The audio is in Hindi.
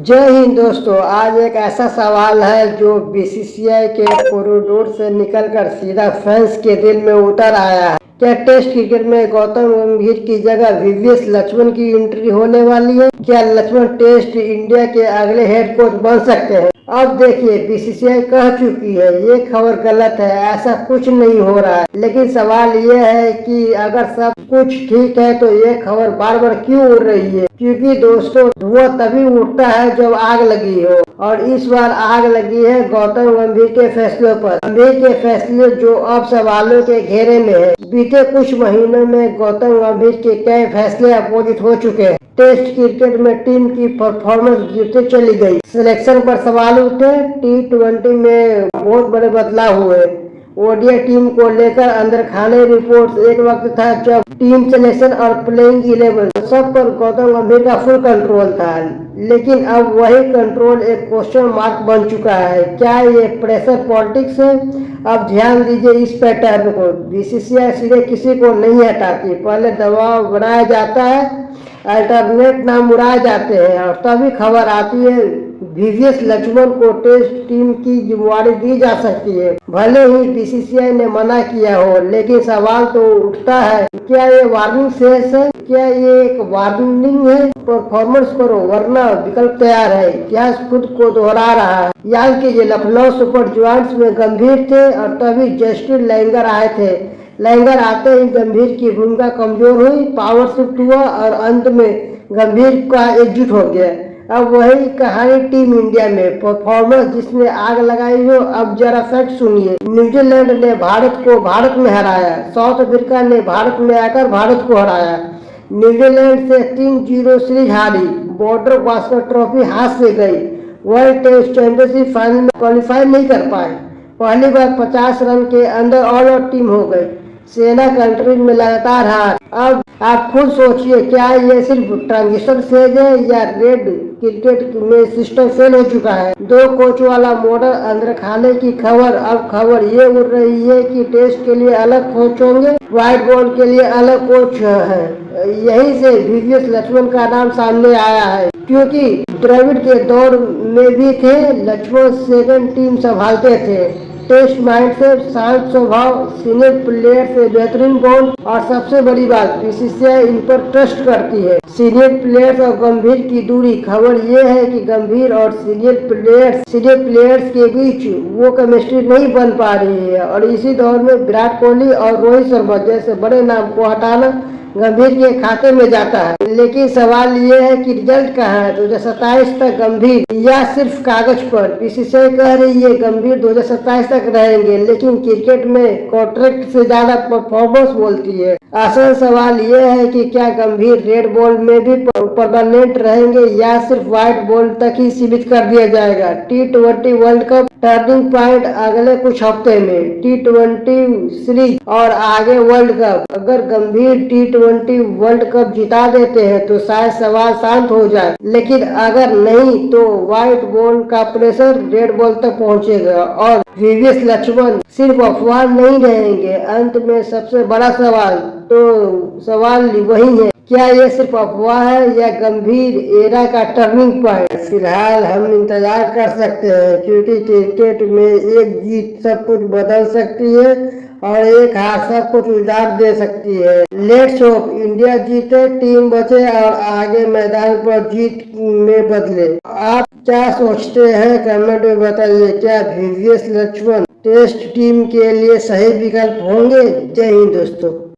जय हिंद दोस्तों। आज एक ऐसा सवाल है जो बीसीसीआई के कॉरिडोर से निकलकर सीधा फैंस के दिल में उतर आया है। क्या टेस्ट क्रिकेट में गौतम गंभीर की जगह वीवीएस लक्ष्मण की एंट्री होने वाली है? क्या लक्ष्मण टेस्ट इंडिया के अगले हेड कोच बन सकते हैं? अब देखिए, बीसीसीआई कह चुकी है ये खबर गलत है, ऐसा कुछ नहीं हो रहा है। लेकिन सवाल ये है कि अगर सब कुछ ठीक है तो ये खबर बार बार क्यों उड़ रही है? क्योंकि दोस्तों, धुआं तभी उठता है जब आग लगी हो, और इस बार आग लगी है गौतम गंभीर के फैसलों पर। गंभीर के फैसले जो अब सवालों के घेरे में है। बीते कुछ महीनों में गौतम गंभीर के कई फैसले अपोजिट हो चुके हैं। टेस्ट क्रिकेट में टीम की परफॉर्मेंस गिरती चली गई, सिलेक्शन पर सवाल उठे, T20 में बहुत बड़े बदलाव हुए, ओडीआई टीम को लेकर अंदर खाने रिपोर्ट। एक वक्त था जब टीम सिलेक्शन और प्लेइंग 11 सब पर गौतम गंभीर का फुल कंट्रोल था, लेकिन अब वही कंट्रोल एक क्वेश्चन मार्क बन चुका है। क्या ये प्रेशर पॉलिटिक्स है? अब ध्यान दीजिए इस पैटर्न को। बीसीसीआई सीधे किसी को नहीं हटाती, पहले दबाव बनाया जाता है, अल्टरनेट नाम उड़ाए जाते हैं, और तभी खबर आती है वीवीएस लक्ष्मण को टेस्ट टीम की जिम्मेदारी दी जा सकती है। भले ही बीसीसीआई ने मना किया हो, लेकिन सवाल तो उठता है, क्या ये वार्निंग शेष है? क्या ये एक वार्निंग है? परफॉर्मेंस करो वरना विकल्प तैयार है। इतिहास खुद को दोहरा रहा है। याद कीजिए, लखनऊ सुपर जायंट्स में गंभीर थे और तभी जस्टिन लैंगर आए थे। लैंगर आते ही गंभीर की भूमिका कमजोर हुई, पावर शिफ्ट हुआ और अंत में गंभीर का एग्जिट हो गया। अब वही कहानी टीम इंडिया में, परफॉर्मेंस जिसने आग लगाई हो। अब जरा फैक्ट सुनिए। न्यूजीलैंड ने भारत को भारत में हराया, साउथ अफ्रीका ने भारत में आकर भारत को हराया, न्यूजीलैंड से 3-0 सीरीज हारी, बॉर्डर गावस्कर ट्रॉफी हाथ से गई, वर्ल्ड टेस्ट चैंपियनशिप फाइनल में क्वालिफाई नहीं कर पाए, पहली बार 50 रन के अंदर ऑल आउट टीम हो गई, सेना कंट्री में लगातार हार। अब आप खुद सोचिए, क्या ये सिर्फ ट्रांजिशन फेज है या रेड क्रिकेट में सिस्टम फेल हो चुका है? दो कोच वाला मॉडल अंदर खाने की खबर। अब खबर ये उड़ रही है कि टेस्ट के लिए अलग कोच होंगे, व्हाइट बॉल के लिए अलग कोच है। यहीं से वीवीएस लक्ष्मण का नाम सामने आया है, क्योंकि द्रविड़ के दौर में भी थे लक्ष्मण, सेकंड टीम संभालते थे, टेस्ट माइंड से, शांत स्वभाव, सीनियर प्लेयर से बेहतरीन बॉन्ड, और सबसे बड़ी बात, बीसीसीआई इन पर ट्रस्ट करती है। सीनियर प्लेयर्स और गंभीर की दूरी। खबर ये है कि गंभीर और सीनियर प्लेयर्स के बीच वो केमिस्ट्री नहीं बन पा रही है, और इसी दौर में विराट कोहली और रोहित शर्मा जैसे बड़े नाम को हटाना गंभीर के खाते में जाता है। लेकिन सवाल ये है कि रिजल्ट कहाँ है? 2027 तक गंभीर या सिर्फ कागज पर? बीसीसीआई कह रही है गंभीर 2027 तक रहेंगे, लेकिन क्रिकेट में कॉन्ट्रैक्ट से ज्यादा परफॉर्मेंस बोलती है। असल सवाल ये है कि क्या गंभीर रेड बॉल में भी परमानेंट रहेंगे या सिर्फ व्हाइट बॉल तक ही सीमित कर दिया जाएगा? T20 world cup turning point अगले कुछ हफ्ते में, T20 सीरीज और आगे वर्ल्ड कप। अगर गंभीर T20 वर्ल्ड कप जिता देते हैं तो शायद सवाल शांत हो जाए, लेकिन अगर नहीं तो व्हाइट बॉल का प्रेशर रेड बॉल तक पहुंचेगा और वीवीएस लक्ष्मण सिर्फ अफवाह नहीं रहेंगे। अंत में सबसे बड़ा सवाल वही है, क्या ये सिर्फ अफवाह है या गंभीर एरा का टर्निंग पॉइंट? फिलहाल हम इंतजार कर सकते हैं, क्योंकि क्रिकेट में एक जीत सब कुछ बदल सकती है और एक हार सब कुछ उजाड़ दे सकती है। लेट्स होप इंडिया जीते, टीम बचे और आगे मैदान पर जीत में बदले। आप क्या सोचते हैं? कमेंट में बताइए। क्या वीवीएस लक्ष्मण टेस्ट टीम के लिए सही विकल्प होंगे? जय हिंद दोस्तों।